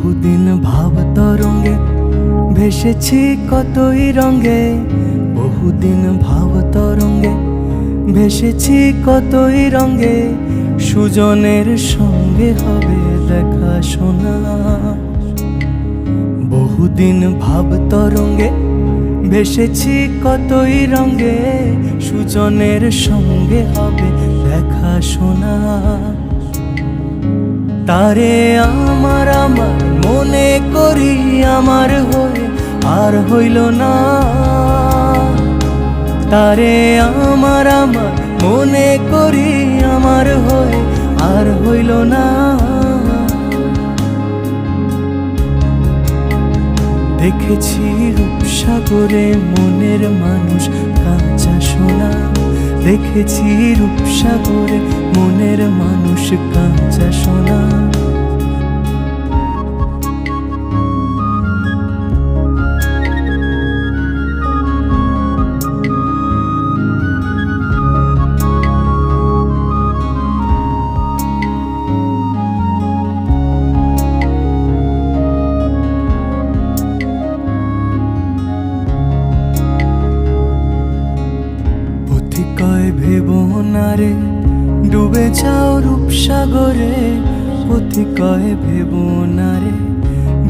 বহুদিন ভাব তরঙ্গে ভেসেছি কতই রঙে, বহুদিন ভাব তরঙ্গে ভেসেছি কতই রঙে। সুজনের সঙ্গে হবে দেখা শোনা। বহুদিন ভাব তরঙ্গে ভেসেছি কতই রঙে, সুজনের সঙ্গে হবে দেখা শোনা। তারে আমার আমার মনে করি আমার হয়ে আর হইল না। তারে আমার আমার মনে করি আমার হয়ে আর হইল না। দেখেছি রূপসাগরে মনের মানুষ কাঁচা সোনা। দেখেছি রূপসাগরে মনের মানুষ কাঁচা সোনা। কয় ভেবো না রে ডুবে যাও রূপসাগরে। পথি কয় ভেবো না রে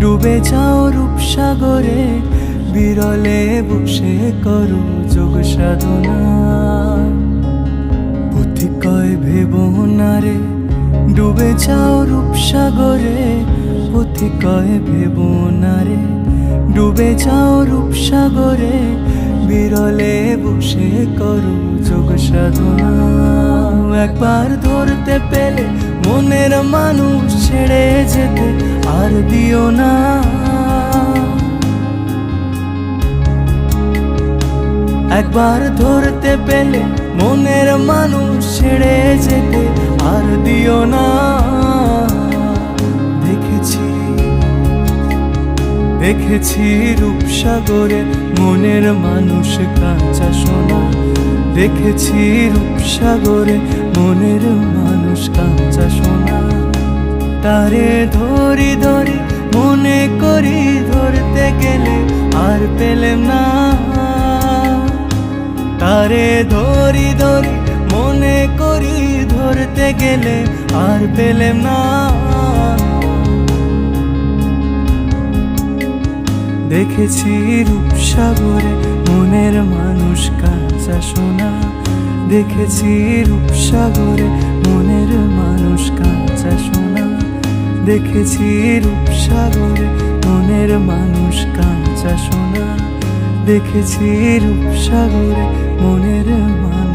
ডুবে যাও রূপসাগরে। বিরলে বসে করো যোগ সাধনা। পথি কয় ভেবো না রে ডুবে যাও রূপসাগরে। পথি কয় ভেবো না রে ডুবে যাও রূপসাগরে। বিরলে বসে করো যোগ সাধনা। একবার ধরতে পেলে মনের মানুষ ছেড়ে যেতে আর দিও না। একবার ধরতে পেলে মনের মানুষ ছেড়ে যেতে আর দিও না। দেখেছি রূপসাগরে মনের মানুষ কাঁচা সোনা। দেখেছি রূপসাগরে মনের মানুষ কাঁচা সোনা। তারে ধরি ধরি মনে করি ধরতে গেলে আর পেলেম না। তারে ধরি ধরি মনে করি ধরতে গেলে আর পেলেম না। দেখেছি রূপসাগরে মনের মানুষ কাঁচা সোনা। দেখেছি রূপসাগরে মনের মানুষ কাঁচা সোনা। দেখেছি রূপসাগরে মনের মানুষ কাঁচা সোনা। দেখেছি রূপসাগরে মনের মানুষ।